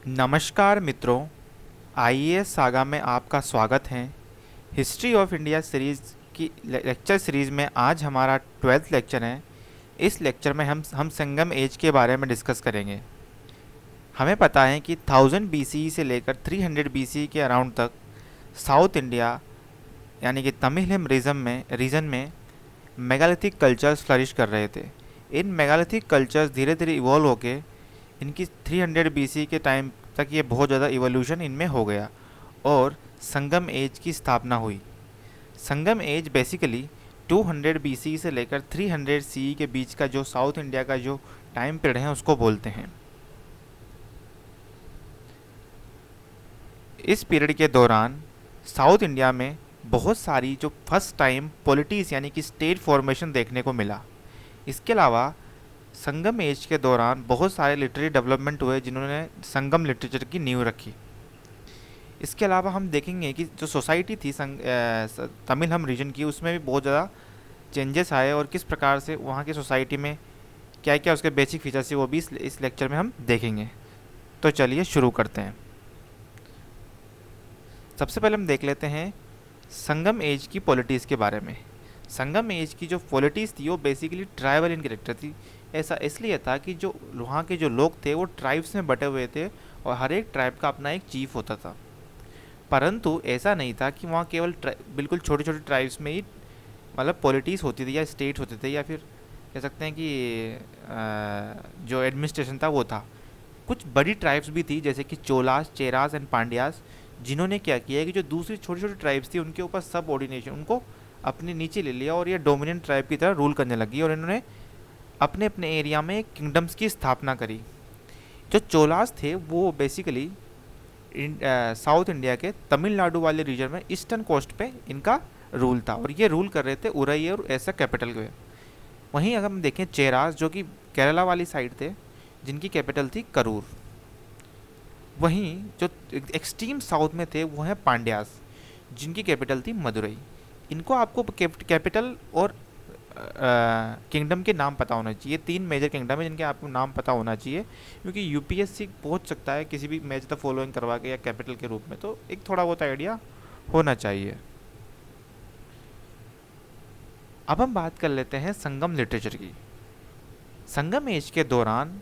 नमस्कार मित्रों, IAS saga में आपका स्वागत है। हिस्ट्री ऑफ इंडिया सीरीज़ की लेक्चर सीरीज़ में आज हमारा 12th लेक्चर है। इस लेक्चर में हम संगम एज के बारे में डिस्कस करेंगे। हमें पता है कि 1000 बीसी से लेकर 300 बीसी के अराउंड तक साउथ इंडिया यानी कि तमिल रीजन में मेगालिथिक कल्चर्स फ्लरिश कर रहे थे। इन मेगालिथिक कल्चर्स धीरे धीरे इवॉल्व होके इनकी 300 बीसी के टाइम तक ये बहुत ज़्यादा इवोल्यूशन इनमें हो गया और संगम एज की स्थापना हुई। संगम एज बेसिकली 200 बीसी से लेकर 300 सीई के बीच का जो साउथ इंडिया का जो टाइम पीरियड है उसको बोलते हैं। इस पीरियड के दौरान साउथ इंडिया में बहुत सारी जो फर्स्ट टाइम पॉलिटीज़ यानी कि स्टेट फॉर्मेशन देखने को मिला। इसके अलावा संगम एज के दौरान बहुत सारे लिटरेरी डेवलपमेंट हुए जिन्होंने संगम लिटरेचर की नींव रखी। इसके अलावा हम देखेंगे कि जो सोसाइटी थी तमिल हम रीजन की, उसमें भी बहुत ज़्यादा चेंजेस आए और किस प्रकार से वहाँ की सोसाइटी में क्या क्या उसके बेसिक फीचर्स थे वो भी इस लेक्चर में हम देखेंगे। तो चलिए शुरू करते हैं। सबसे पहले हम देख लेते हैं संगम एज की पॉलिटीज़ के बारे में। संगम एज की जो पॉलिटीज़ थी वो बेसिकली ट्राइबल इन कैरेक्टर थी। ऐसा इसलिए था कि जो वहाँ के जो लोग थे वो ट्राइब्स में बटे हुए थे और हर एक ट्राइब का अपना एक चीफ होता था। परंतु ऐसा नहीं था कि वहाँ केवल बिल्कुल छोटे छोटे ट्राइब्स में ही मतलब पॉलिटीज़ होती थी या स्टेट होते थे या फिर कह सकते हैं कि जो एडमिनिस्ट्रेशन था वो था। कुछ बड़ी ट्राइब्स भी थी जैसे कि चोलास, चेरास एंड पांड्यास, जिन्होंने क्या किया है कि जो दूसरी छोटी छोटी ट्राइब्स थी उनके ऊपर सब ऑर्डिनेशन उनको अपने नीचे ले लिया और ये डोमिनेंट ट्राइब की तरह रूल करने लगी और इन्होंने अपने अपने एरिया में किंगडम्स की स्थापना करी। जो चोलास थे वो बेसिकली साउथ इंडिया के तमिलनाडु वाले रीजन में ईस्टर्न कोस्ट पे इनका रूल था और ये रूल कर रहे थे उरई और ऐसा कैपिटल के। वहीं अगर हम देखें चेरास जो कि केरला वाली साइड थे, जिनकी कैपिटल थी करूर। वहीं जो एक्सट्रीम साउथ में थे वो हैं पांड्यास, जिनकी कैपिटल थी मदुरई। इनको आपको कैपिटल और किंगडम के नाम पता होना चाहिए। 3 मेजर किंगडम है जिनके आपको नाम पता होना चाहिए, क्योंकि यूपीएससी पहुंच सकता है किसी भी मैच द फॉलोइंग करवा के या कैपिटल के रूप में, तो एक थोड़ा बहुत आइडिया होना चाहिए। अब हम बात कर लेते हैं संगम लिटरेचर की। संगम एज के दौरान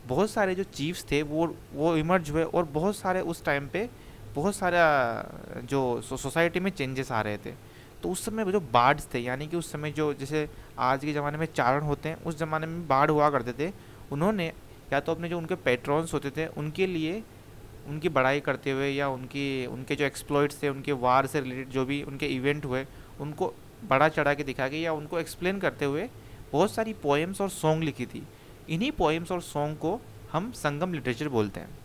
बहुत सारे जो चीफ्स थे वो इमर्ज हुए और बहुत सारे उस टाइम पे बहुत सारा जो सोसाइटी में चेंजेस आ रहे थे। तो उस समय जो बार्ड्स थे यानी कि उस समय जो जैसे आज के ज़माने में चारण होते हैं, उस ज़माने में बाढ़ हुआ करते थे। उन्होंने या तो अपने जो उनके पेट्रॉन्स होते थे उनके लिए उनकी बड़ाई करते हुए या उनके जो एक्सप्लॉइट्स थे, उनके वार से रिलेटेड जो भी उनके इवेंट हुए उनको बड़ा चढ़ा के दिखा के या उनको एक्सप्लेन करते हुए बहुत सारी पोएम्स और सॉन्ग लिखी थी। इन्हीं पोएम्स और सॉन्ग को हम संगम लिटरेचर बोलते हैं।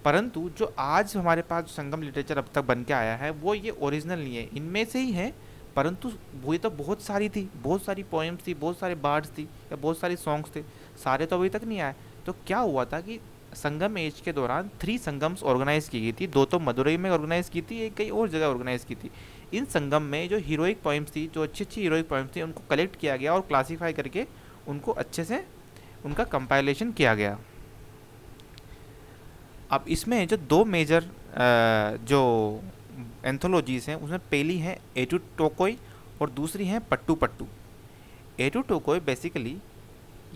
परंतु जो आज हमारे पास संगम लिटरेचर अब तक बन के आया है वो ये ओरिजिनल नहीं है, इनमें से ही है। परंतु वो ये तो बहुत सारी थी, बहुत सारी पोएम्स थी, बहुत सारे बार्ड्स थी या बहुत सारे सॉन्ग्स थे, सारे तो अभी तक नहीं आए। तो क्या हुआ था कि संगम एज के दौरान 3 संगम्स ऑर्गेनाइज की गई थी। 2 तो मदुरई में ऑर्गेनाइज की थी, एक कई और जगह ऑर्गेनाइज की थी। इन संगम में जो हीरोइक पोएम्स थी, जो अच्छी अच्छी हीरोइक पोएम्स थी, उनको कलेक्ट किया गया और क्लासीफाई करके उनको अच्छे से उनका कंपाइलेशन किया गया। अब इसमें जो 2 मेजर जो एंथोलॉजीज़ हैं उसमें पहली है एटू टोकोई और दूसरी है पट्टू पट्टू। एटू टोकोई बेसिकली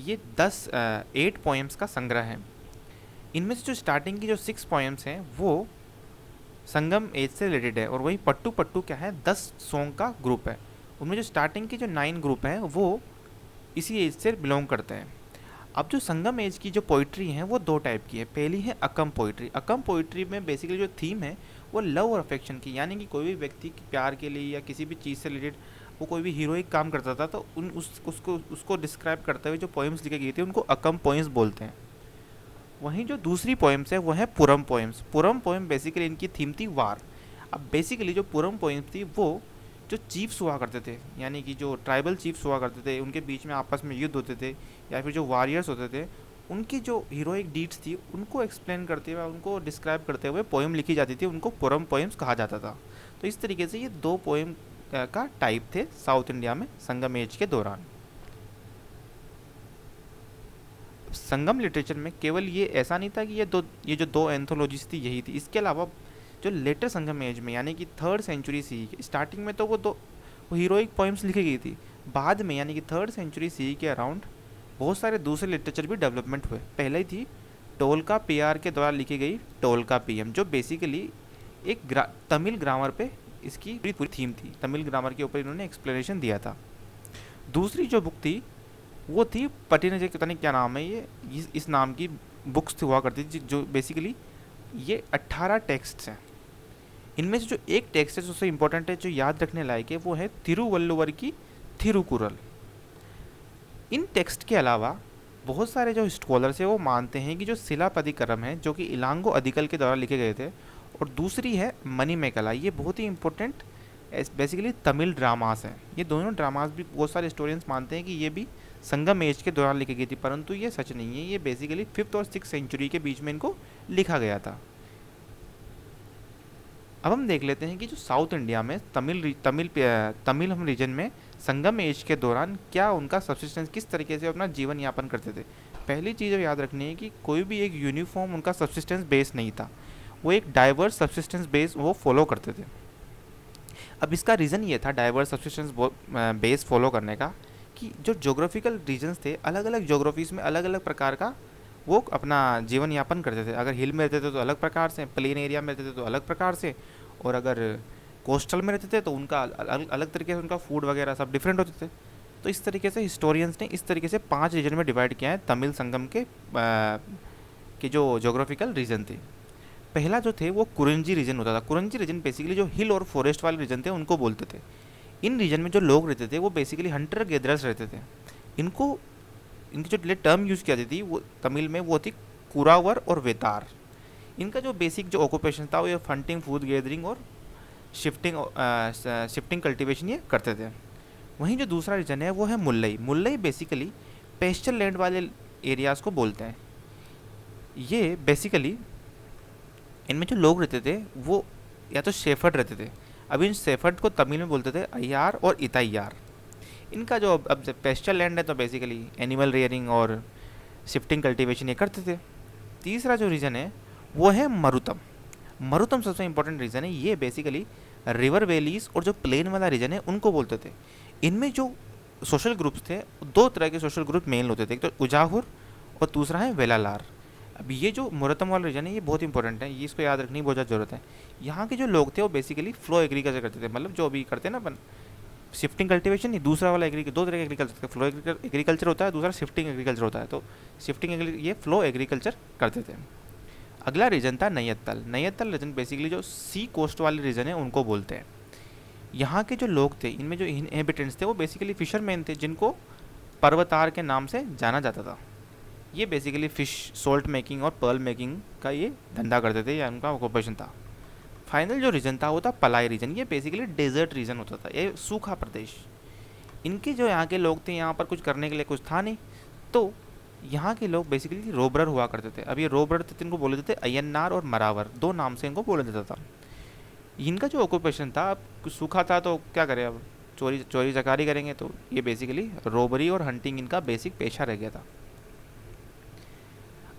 ये 8 पोएम्स का संग्रह है। इनमें से जो स्टार्टिंग की जो 6 पोएम्स हैं वो संगम एज से रिलेटेड है और वही पट्टू पट्टू क्या है 10 सॉन्ग का ग्रुप है। उनमें जो स्टार्टिंग के जो 9 ग्रुप हैं वो इसी एज से बिलोंग करते हैं। अब जो संगम एज की जो पोइट्री है वो 2 टाइप की है। पहली है अकम पोइट्री। अकम पोइट्री में बेसिकली जो थीम है वो लव और अफेक्शन की, यानी कि कोई भी व्यक्ति प्यार के लिए या किसी भी चीज़ से रिलेटेड वो कोई भी हीरोइक काम करता था तो उसको डिस्क्राइब करते हुए जो पोएम्स लिखे गए थे उनको अकम पोएम्स बोलते हैं। वहीं जो दूसरी पोएम्स है वो है पुरम पोएम्स। पुरम पोएम बेसिकली इनकी थीम थी वार। अब बेसिकली जो पुरम पोएम्स थी वो जो चीफ्स हुआ करते थे यानी कि जो ट्राइबल चीफ्स हुआ करते थे, उनके बीच में आपस में युद्ध होते थे या फिर जो वॉरियर्स होते थे, उनकी जो हीरोइक डीड्स थी उनको एक्सप्लेन करते हुए उनको डिस्क्राइब करते हुए पोएम लिखी जाती थी, उनको पुरम पोएम्स कहा जाता था। तो इस तरीके से ये 2 पोएम का टाइप थे साउथ इंडिया में संगम एज के दौरान। संगम लिटरेचर में केवल ये ऐसा नहीं था कि ये जो दो एंथोलॉजीज थी यही थी, इसके अलावा जो लेटर संगम एज में यानी कि 3rd सेंचुरी सी, स्टार्टिंग में तो वो हीरोइक पोइम्स लिखी गई थी, बाद में यानी कि 3rd सेंचुरी सी के अराउंड बहुत सारे दूसरे लिटरेचर भी डेवलपमेंट हुए। पहले ही थी टोलका पीआर के द्वारा लिखी गई टोलका पीएम, जो बेसिकली एक तमिल ग्रामर पे इसकी पूरी थीम थी, तमिल ग्रामर के ऊपर इन्होंने एक्सप्लेनेशन दिया था। दूसरी जो बुक थी वो थी पटिनजे, पता नहीं क्या नाम है ये, इस नाम की बुक्स हुआ करती थी, जो बेसिकली ये 18 टेक्स्ट हैं। इनमें से जो एक टेक्स्ट है सबसे इम्पोर्टेंट है, जो याद रखने लायक है, वो है तिरुवल्लुवर की थिरुकुरल। इन टेक्स्ट के अलावा बहुत सारे जो स्कॉलर्स हैं वो मानते हैं कि जो शिलापदिकरम है, जो कि इलांगो अधिकल के द्वारा लिखे गए थे, और दूसरी है मणिमेखला, ये बहुत ही इंपॉर्टेंट बेसिकली तमिल ड्रामास हैं। ये दोनों ड्रामास भी बहुत सारे हिस्टोरियंस मानते हैं कि ये भी संगम एज के दौरान लिखी गई थी, परंतु ये सच नहीं है, ये बेसिकली 5th और 6th सेंचुरी के बीच में इनको लिखा गया था। अब हम देख लेते हैं कि जो साउथ इंडिया में तमिल हम रीजन में संगम एज के दौरान क्या उनका सब्सिस्टेंस, किस तरीके से अपना जीवन यापन करते थे। पहली चीज़ याद रखनी है कि कोई भी एक यूनिफॉर्म उनका सब्सिस्टेंस बेस नहीं था, वो एक डाइवर्स सब्सिस्टेंस बेस वो फॉलो करते थे। अब इसका रीज़न ये था डाइवर्स सब्सिस्टेंस बेस फॉलो करने का, कि जो जोग्राफिकल रीजन्स थे, अलग अलग जोग्राफीज़ में अलग अलग प्रकार का वो अपना जीवन यापन करते थे। अगर हिल में रहते थे तो अलग प्रकार से, प्लेन एरिया में रहते थे तो अलग प्रकार से, और अगर कोस्टल में रहते थे तो उनका अलग तरीके से उनका फूड वगैरह सब डिफरेंट होते थे। तो इस तरीके से हिस्टोरियंस ने इस तरीके से 5 रीजन में डिवाइड किया है तमिल संगम के जो जोग्राफिकल रीजन थे। पहला जो थे वो कुरिंजी रीजन होता था। कुरिंजी रीजन बेसिकली जो हिल और फॉरेस्ट वाले रीजन थे उनको बोलते थे। इन रीजन में जो लोग रहते थे वो बेसिकली हंटर गैदरर्स रहते थे। इनकी जो टर्म यूज़ की जाती थी वो तमिल में वो थी कुरावर और वेतार। इनका जो बेसिक जो ऑक्यूपेशन था वो ये हंटिंग, फूड गैदरिंग और शिफ्टिंग कल्टीवेशन ये करते थे। वहीं जो दूसरा रीजन है वो है Mullai. Mullai basically pasture land वाले एरियाज़ को बोलते हैं। ये बेसिकली इनमें जो लोग रहते थे वो या तो शेफर्ड रहते थे। अब इन शेफर्ड को तमिल में बोलते थे अय्यार और इताइयार। इनका जो अब पेस्चर लैंड है तो बेसिकली एनिमल रेयरिंग और शिफ्टिंग कल्टीवेशन ये करते थे। तीसरा जो रीजन है वो है मरुतम। मरुतम सबसे इंपॉर्टेंट रीजन है। ये बेसिकली रिवर वैलीज और जो प्लेन वाला रीजन है उनको बोलते थे। इनमें जो सोशल ग्रुप्स थे, 2 तरह के सोशल ग्रुप मेन होते थे, एक तो उजाहुर और दूसरा है वेलालार। अब ये जो मुरतम वाला रीजन है ये बहुत इंपॉर्टेंट है, ये इसको याद रखने की बहुत ज़्यादा ज़रूरत है। यहाँ के जो लोग थे वो बेसिकली फ्लो एग्रीकल्चर करते थे, मतलब जो अभी करते हैं ना अपन शिफ्टिंग कल्टीवेशन, नहीं, दूसरा वाला 2 तरह के एग्रीकल्चर, फ्लो एग्रीकल्चर होता है, दूसरा शिफ्टिंग एग्रीकल्चर होता है। तो शिफ्टिंग ये फ्लो एग्रीकल्चर करते थे। अगला रीजन था नैयतल। नैयतल रीजन बेसिकली जो सी कोस्ट वाले रीजन है उनको बोलते हैं। यहाँ के जो लोग थे, इनमें जो इनहेबिटेंट्स थे वो बेसिकली फिशरमैन थे, जिनको पर्वतार के नाम से जाना जाता था। ये बेसिकली फिश सॉल्ट मेकिंग और पर्ल मेकिंग का ये धंधा करते थे, या उनका ऑक्यूपेशन था। फाइनल जो रीजन था वो था पलाई रीजन। ये बेसिकली डेजर्ट रीजन होता था, ये सूखा प्रदेश। इनके जो यहाँ के लोग थे, यहाँ पर कुछ करने के लिए कुछ था नहीं, तो यहाँ के लोग बेसिकली रोबरर हुआ करते थे। अब ये रोबरर थे, इनको बोले जाते थे अय्यनार और मरावर, 2 नाम से इनको बोला जाता था। इनका जो ऑक्यूपेशन था, अब सूखा था तो क्या करें, अब चोरी चकारी करेंगे, तो ये बेसिकली रोबरी और हंटिंग इनका बेसिक पेशा रह गया था।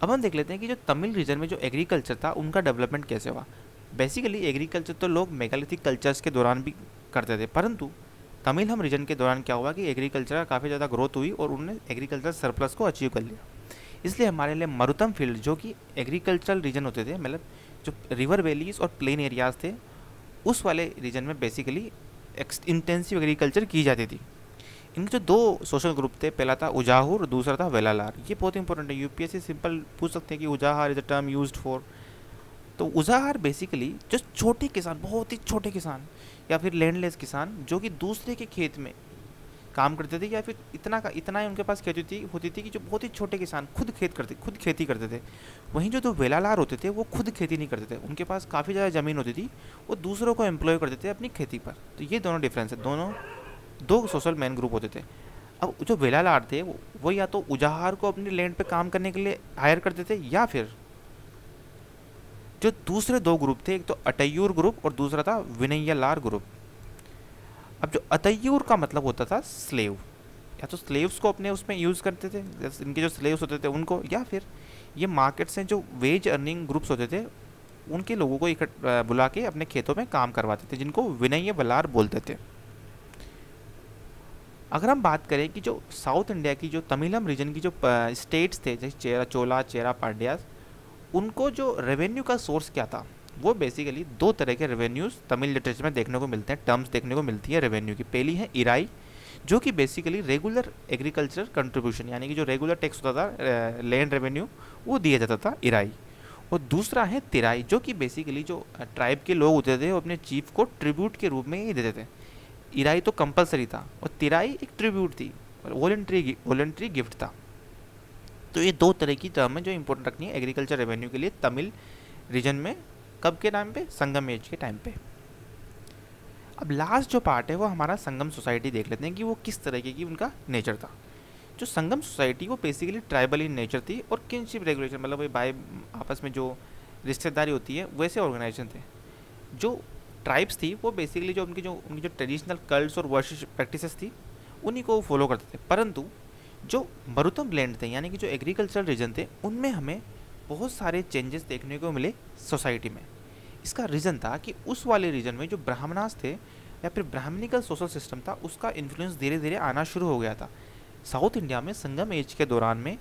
अब हम देख लेते हैं कि जो तमिल रीजन में जो एग्रीकल्चर था उनका डेवलपमेंट कैसे हुआ। बेसिकली एग्रीकल्चर तो लोग मेगालिथिक कल्चर्स के दौरान भी करते थे, परंतु तमिल हम रीजन के दौरान क्या हुआ कि एग्रीकल्चर का काफ़ी ज़्यादा ग्रोथ हुई और उन्होंने एग्रीकल्चर सरप्लस को अचीव कर लिया। इसलिए हमारे लिए मरुतम फील्ड, जो कि एग्रीकल्चरल रीजन होते थे, मतलब जो रिवर वैलीज और प्लेन एरियाज़ थे, उस वाले रीजन में बेसिकली इंटेंसिव एग्रीकल्चर की जाती थी। इनके जो 2 सोशल ग्रुप थे, पहला था उजाहुर और दूसरा था वेलालार। ये बहुत इंपॉर्टेंट है, यूपीएससी सिंपल पूछ सकते हैं कि उजाहार is a term used for. तो उजाहार बेसिकली जो छोटे किसान, बहुत ही छोटे किसान या फिर लैंडलेस किसान, जो कि दूसरे के खेत में काम करते थे, या फिर इतना ही उनके पास खेती होती थी कि जो बहुत ही छोटे किसान खुद खेती करते थे। वहीं जो वेलालार होते थे वो खुद खेती नहीं करते थे, उनके पास काफ़ी ज़्यादा ज़मीन होती थी, वो दूसरों को एम्प्लॉय करते थे अपनी खेती पर। तो ये दोनों डिफरेंस है, दोनों 2 सोशल मैन ग्रुप होते थे। अब जो वेलालार थे वो या तो उजाहार को अपनी लैंड पे काम करने के लिए हायर करते थे, या फिर जो दूसरे 2 ग्रुप थे, एक तो अटैयूर ग्रुप और दूसरा था विनयलार ग्रुप। अब जो अतैयूर का मतलब होता था स्लेव, या तो स्लेव्स को अपने उसमें यूज़ करते थे, जैसे इनके जो स्लेव्स होते थे उनको, या फिर ये मार्केट से जो वेज अर्निंग ग्रुप्स होते थे उनके लोगों को बुला के अपने खेतों में काम करवाते थे, जिनको विनय वलार बोलते थे। अगर हम बात करें कि जो साउथ इंडिया की जो तमिलम रीजन की जो स्टेट्स थे, जैसे चोला, चेरा, पांड्यास, उनको जो रेवेन्यू का सोर्स क्या था, वो बेसिकली दो तरह के रेवेन्यूज़ तमिल लिटरेचर में देखने को मिलते हैं, टर्म्स देखने को मिलती है रेवेन्यू की। पहली है इराई, जो कि बेसिकली रेगुलर एग्रीकल्चर कंट्रीब्यूशन, यानी कि जो रेगुलर टैक्स होता था, लैंड रेवेन्यू, वो दिया जाता था, इराई। और दूसरा है तिराई, जो कि बेसिकली जो ट्राइब के लोग होते थे वो अपने चीफ को ट्रिब्यूट के रूप में ही देते थे। इराई तो कंपलसरी था और तिराई एक ट्रिब्यूट थी और वॉलेंट्री गिफ्ट था। तो ये दो तरह की टर्म है जो इंपॉर्टेंट रखनी है एग्रीकल्चर रेवेन्यू के लिए तमिल रीजन में, कब के टाइम पे, संगम एज के टाइम पे। अब लास्ट जो पार्ट है वो हमारा संगम सोसाइटी देख लेते हैं कि वो किस तरीके की उनका नेचर था। जो संगम सोसाइटी वो बेसिकली ट्राइबल इन नेचर थी और किनशिप रेगुलेशन, मतलब वही भाई आपस में जो रिश्तेदारी होती है वैसे ऑर्गेनाइजेशन थे। जो ट्राइब्स थी वो बेसिकली जो उनकी जो ट्रेडिशनल कल्ट्स और वर्शिप प्रैक्टिसेस थी उन्हीं को फॉलो करते थे। परंतु जो मरुतम लैंड थे, यानी कि जो एग्रीकल्चरल रीजन थे, उनमें हमें बहुत सारे चेंजेस देखने को मिले सोसाइटी में। इसका रीज़न था कि उस वाले रीजन में जो ब्राह्मणास थे या फिर ब्राह्मणिकल सोशल सिस्टम था, उसका इन्फ्लुएंस धीरे धीरे आना शुरू हो गया था। साउथ इंडिया में संगम एज के दौरान में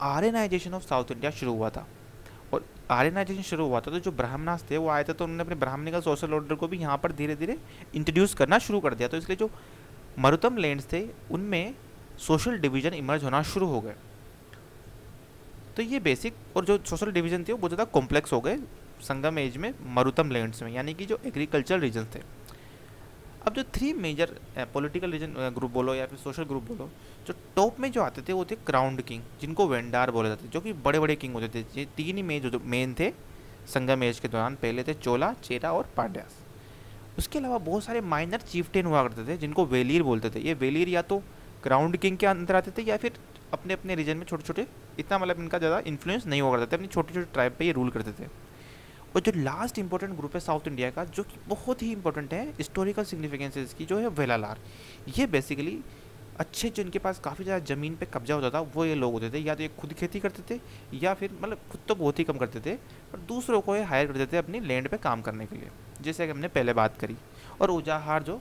आर्यनाइजेशन ऑफ साउथ इंडिया शुरू हुआ था। और आर्यनाइजेशन शुरू हुआ था तो जो ब्राह्मणास थे वो आए थे, तो उन्होंने अपने ब्राह्मणिकल सोशल ऑर्डर को भी यहाँ पर धीरे धीरे इंट्रोड्यूस करना शुरू कर दिया। तो इसलिए जो मरुतम लैंड्स थे उनमें सोशल डिवीजन इमर्ज होना शुरू हो गए। तो ये बेसिक और जो सोशल डिवीजन थे वो बहुत ज़्यादा कॉम्प्लेक्स हो गए संगम एज में मरुतम लैंड्स में, यानी कि जो एग्रीकल्चर रीजन थे। अब जो three major political region group बोलो या फिर सोशल ग्रुप बोलो, जो टॉप में जो आते थे वो थे क्राउंड किंग, जिनको वेंडार बोले जाते थे, जो कि बड़े बड़े किंग होते थे। ये तीन ही मेन थे संगम एज के दौरान। पहले थे चोला, चेरा और पांड्यास। उसके अलावा बहुत सारे माइनर चीफ्टेन हुआ करते थे जिनको वेलीर बोलते थे। ये वेलीर या तो क्राउंड किंग के अंदर आते थे या फिर अपने अपने रीजन में छोटे छोटे, इतना मतलब इनका ज़्यादा इन्फ्लुएंस नहीं हुआ करते थे, अपनी छोटे छोटे ट्राइब पे ये रूल करते थे। और जो लास्ट इंपॉर्टेंट ग्रुप है साउथ इंडिया का, जो कि बहुत ही इंपॉर्टेंट है, हिस्टोरिकल सिग्निफिकेंस इसकी, जो है वेलालार। ये बेसिकली अच्छे, जिनके पास काफ़ी ज़्यादा ज़मीन पे कब्जा होता था, वो ये लोग होते थे। या तो ये खुद खेती करते थे या फिर मतलब खुद तो बहुत ही कम करते थे, पर दूसरों को ये हायर करते थे अपनी लैंड पे काम करने के लिए, जैसे कि हमने पहले बात करी। और ऊजाहार जो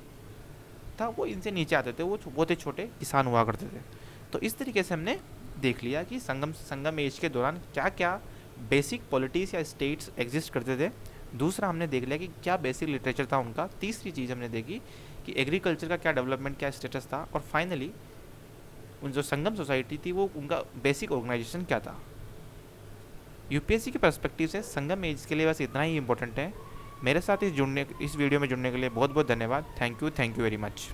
था वो इनसे नीचे आते थे, वो बहुत ही छोटे किसान हुआ करते थे। तो इस तरीके से हमने देख लिया कि संगम एज के दौरान क्या क्या बेसिक पॉलिटीज़ या स्टेट्स एग्जिस्ट करते थे। दूसरा हमने देख लिया कि क्या बेसिक लिटरेचर था उनका। तीसरी चीज़ हमने देखी कि एग्रीकल्चर का क्या डेवलपमेंट, क्या स्टेटस था। और फाइनली उन जो संगम सोसाइटी थी वो उनका बेसिक ऑर्गेनाइजेशन क्या था। यूपीएससी के पर्सपेक्टिव से संगम एज के लिए बस इतना ही इंपॉर्टेंट है। मेरे साथ इस वीडियो में जुड़ने के लिए बहुत बहुत धन्यवाद। Thank you very much.